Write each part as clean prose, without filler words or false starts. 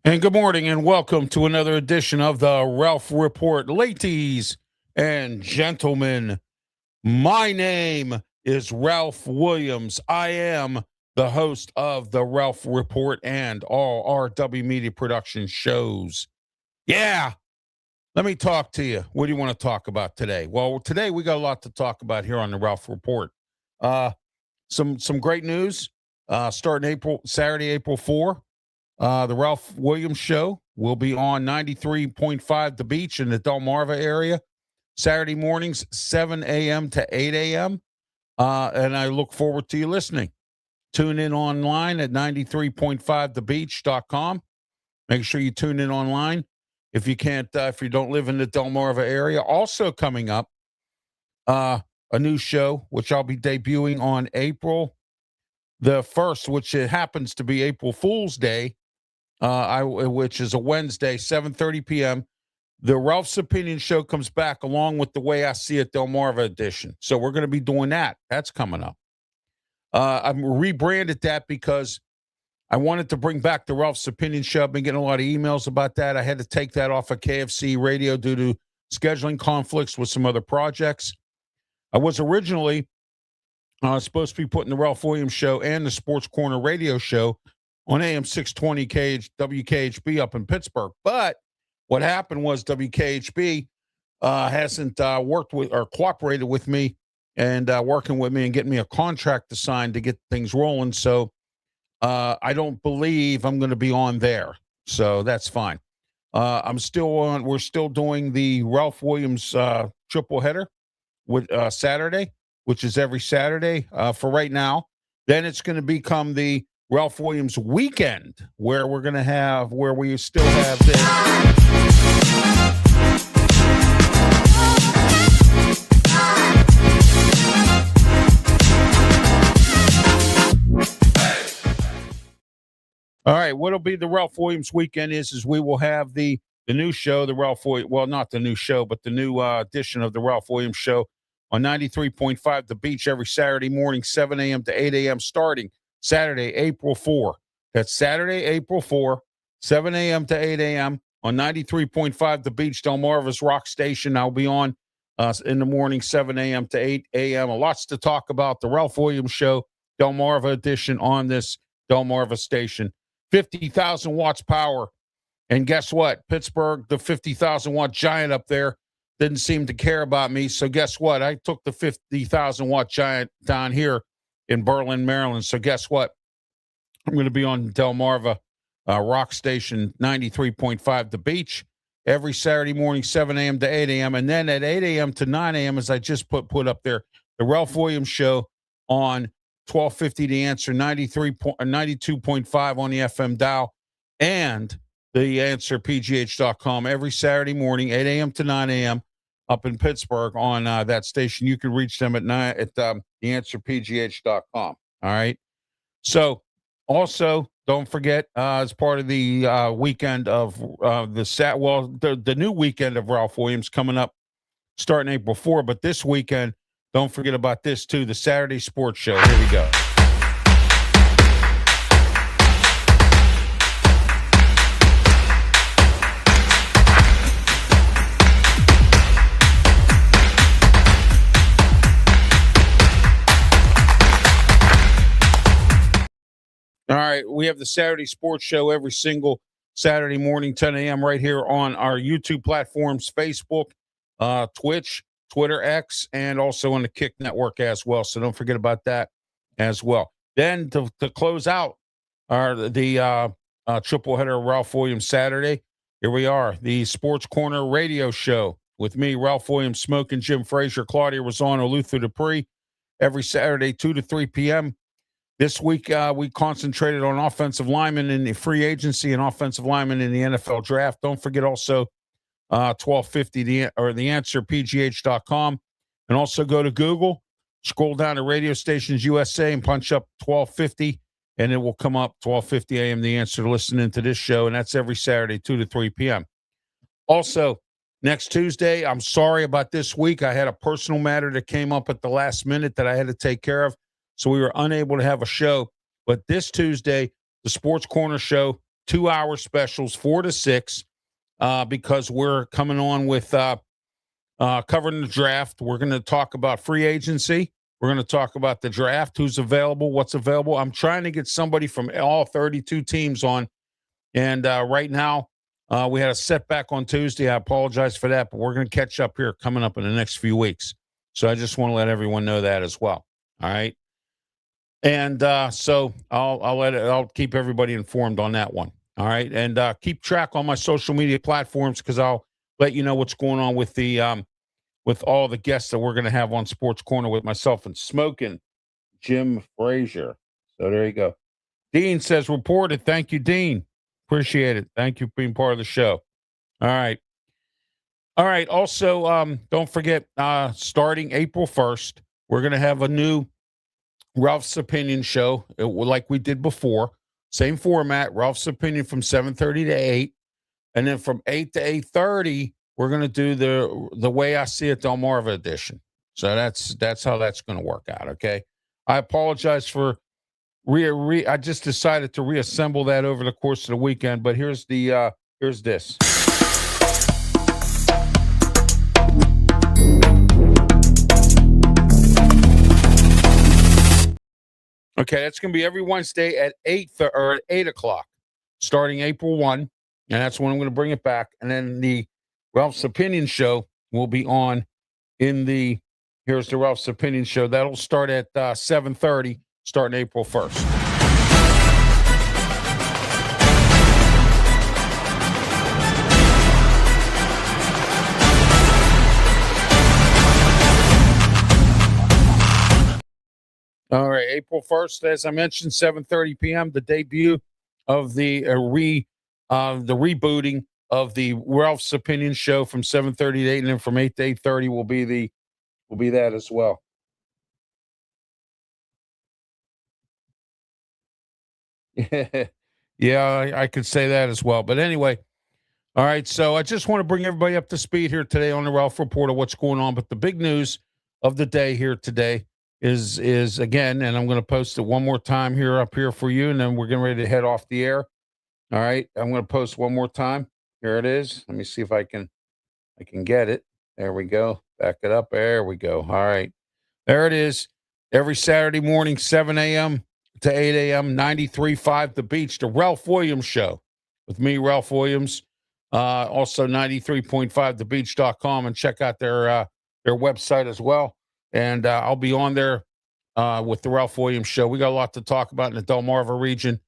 And good morning and welcome to another edition of the Ralph Report. Ladies and gentlemen, my name is Ralph Williams. I am the host of the Ralph Report and all RW Media Production shows. Yeah, let me talk to you. What do you want to talk about today? Well, today we got a lot to talk about here on the Ralph Report. Some great news starting Saturday, April 4. The Ralph Williams Show will be on 93.5 The Beach in the Delmarva area, Saturday mornings, 7 a.m. to 8 a.m. And I look forward to you listening. Tune in online at 93.5thebeach.com. Make sure you tune in online if you can't, if you don't live in the Delmarva area. Also coming up, a new show, which I'll be debuting on April the 1st, which it happens to be April Fool's Day. Which is a Wednesday, 7:30 p.m. The Ralph's Opinion Show comes back along with The Way I See It Delmarva edition. So we're going to be doing that. That's coming up. I've rebranded that because I wanted to bring back the Ralph's Opinion Show. I've been getting a lot of emails about that. I had to take that off of KFC radio due to scheduling conflicts with some other projects. I was originally supposed to be putting the Ralph Williams Show and the Sports Corner radio show on AM 620 WKHB up in Pittsburgh. But what happened was WKHB hasn't worked with or cooperated with me and working with me and getting me a contract to sign to get things rolling. So I don't believe I'm going to be on there. So that's fine. I'm still on. We're still doing the Ralph Williams triple header with Saturday, which is every Saturday for right now. Then it's going to become the Ralph Williams weekend, where we're going to have, where we still have this. All right, what'll be the Ralph Williams weekend is we will have the new show, the Ralph Williams, well, not the new show, but the new edition of the Ralph Williams Show on 93.5 The Beach every Saturday morning, 7 a.m. to 8 a.m. starting Saturday, April 4. That's Saturday, April 4, 7 a.m. to 8 a.m. on 93.5 The Beach, Delmarva's rock station. I'll be on in the morning, 7 a.m. to 8 a.m. Lots to talk about. The Ralph Williams Show, Delmarva edition on this Delmarva station. 50,000 watts power. And guess what? Pittsburgh, the 50,000 watt giant up there, didn't seem to care about me. So guess what? I took the 50,000 watt giant down here in Berlin, Maryland. So guess what? I'm going to be on Delmarva rock station 93.5 The Beach every Saturday morning, 7 a.m. to 8 a.m. And then at 8 a.m. to 9 a.m., as I just put up there, the Ralph Williams Show on 1250 The Answer, 92.5 on the FM dial, and The Answer PGH.com every Saturday morning, 8 a.m. to 9 a.m. up in Pittsburgh on that station. You can reach them at TheAnswerPGH.com. All right. So also, don't forget, as part of the weekend of the new weekend of Ralph Williams coming up starting April 4. But this weekend, don't forget about this too, the Saturday Sports Show. Here we go. All right, we have the Saturday Sports Show every single Saturday morning, 10 a.m. right here on our YouTube platforms, Facebook, Twitch, Twitter, X, and also on the Kick Network as well. So don't forget about that as well. Then to close out the triple header of Ralph Williams Saturday, here we are, the Sports Corner Radio Show with me, Ralph Williams, Smoking Jim Frazier, Claudia Rosano, Luther Dupree, every Saturday, 2 to 3 p.m. This week, we concentrated on offensive linemen in the free agency and offensive linemen in the NFL draft. Don't forget also 1250 the answer PGH.com And also go to Google, scroll down to Radio Stations USA and punch up 1250, and it will come up 1250 a.m. The Answer to listening to this show, and that's every Saturday, 2 to 3 p.m. Also, next Tuesday, I'm sorry about this week. I had a personal matter that came up at the last minute that I had to take care of, so we were unable to have a show. But this Tuesday, the Sports Corner show, 2-hour specials, 4 to 6, because we're coming on with covering the draft. We're going to talk about free agency. We're going to talk about the draft, who's available, what's available. I'm trying to get somebody from all 32 teams on. And right now, we had a setback on Tuesday. I apologize for that, but we're going to catch up here coming up in the next few weeks. So I just want to let everyone know that as well. All right. And so I'll keep everybody informed on that one. All right. And keep track on my social media platforms, because I'll let you know what's going on with the with all the guests that we're going to have on Sports Corner with myself and Smoking Jim Frazier. So there you go. Dean says reported. Thank you, Dean. Appreciate it. Thank you for being part of the show. All right. All right. Also, don't forget, starting April 1st, we're going to have a new Ralph's Opinion show, like we did before. Same format, Ralph's Opinion from 7:30 to 8. And then from 8 to 8:30, we're going to do the Way I See It Delmarva edition. So that's how that's going to work out, okay? I apologize for I just decided to reassemble that over the course of the weekend, but here's this. Okay, that's going to be every Wednesday at 8 o'clock, starting April 1, and that's when I'm going to bring it back. And then the Ralph's Opinion show will be on here's the Ralph's Opinion show. That'll start at 7:30, starting April 1st. All right, April 1st, as I mentioned, 7:30 p.m., the debut of the rebooting of the Ralph's Opinion show from 7:30 to 8, and then from 8 to 8:30 will be that as well. Yeah, I could say that as well. But anyway, all right, so I just want to bring everybody up to speed here today on the Ralph Report of what's going on. But the big news of the day here today is again, and I'm going to post it one more time here up here for you, and then we're getting ready to head off the air. All right, I'm going to post one more time. Here it is. Let me see if I can get it. There we go. Back it up. There we go. All right, there it is. Every Saturday morning, 7 a.m. to 8 a.m., 93.5 The Beach, the Ralph Williams Show with me, Ralph Williams. Also 93.5 thebeach.com, and check out their website as well. And I'll be on there with the Ralph Williams Show. We got a lot to talk about in the Delmarva region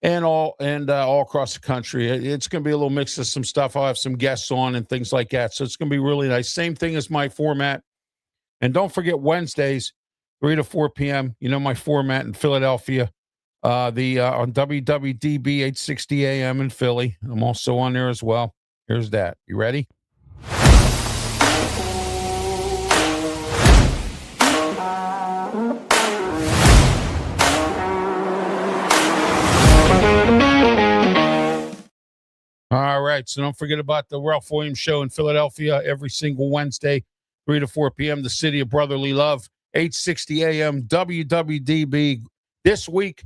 and all across the country. It's going to be a little mix of some stuff. I'll have some guests on and things like that. So it's going to be really nice. Same thing as my format. And don't forget Wednesdays, 3 to 4 p.m. You know my format in Philadelphia. On WWDB 860 AM in Philly. I'm also on there as well. Here's that. You ready? All right. So don't forget about the Ralph Williams Show in Philadelphia every single Wednesday, 3 to 4 p.m. The City of Brotherly Love, 860 AM WWDB. This week,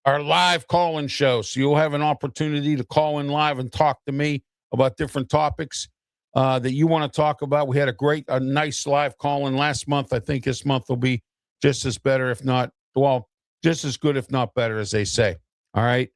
our live call-in show. So you'll have an opportunity to call in live and talk to me about different topics that you want to talk about. We had a nice live call-in last month. I think this month will be just as better, if not, well, just as good, if not better, as they say. All right.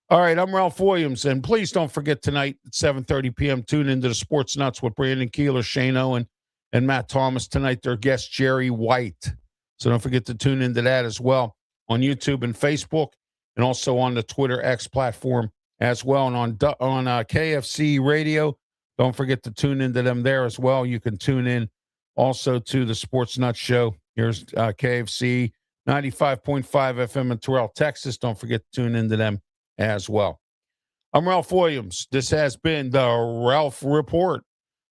All right. I'm Ralph Williams. And please don't forget tonight at 7:30 p.m., tune into the Sports Nuts with Brandon Keeler, Shane Owen, and Matt Thomas. Tonight, their guest, Jerry White. So don't forget to tune into that as well on YouTube and Facebook, and also on the Twitter X platform as well. And on KFC Radio, don't forget to tune into them there as well. You can tune in also to the Sports Nuts Show. Here's KFC 95.5 FM in Terrell, Texas. Don't forget to tune into them as well. I'm Ralph Williams. This has been the Ralph Report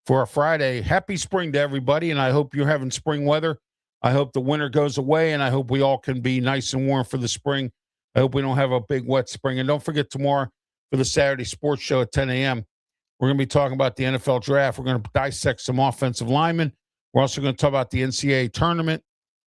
for a Friday. Happy spring to everybody, and I hope you're having spring weather. I hope the winter goes away, and I hope we all can be nice and warm for the spring. I hope we don't have a big wet spring. And don't forget tomorrow for the Saturday sports show at 10 a.m., we're going to be talking about the NFL draft. We're going to dissect some offensive linemen. We're also going to talk about the NCAA tournament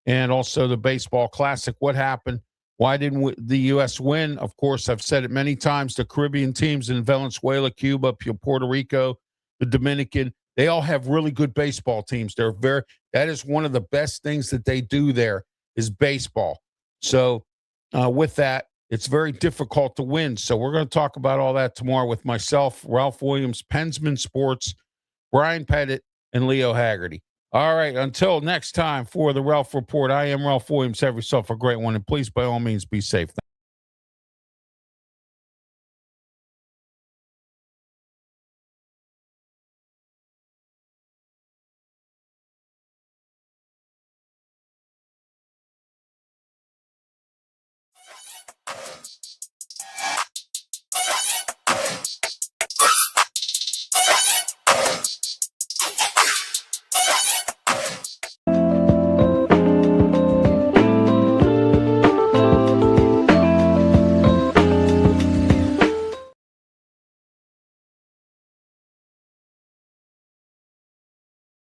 and also the baseball classic. What happened? Why didn't the U.S. win? Of course, I've said it many times. The Caribbean teams in Venezuela, Cuba, Puerto Rico, the Dominican, they all have really good baseball teams. That is one of the best things that they do there is baseball. So with that, it's very difficult to win. So we're going to talk about all that tomorrow with myself, Ralph Williams, Pensman Sports, Brian Pettit, and Leo Haggerty. All right, until next time for the Ralph Report, I am Ralph Williams. Have yourself a great one, and please, by all means, be safe.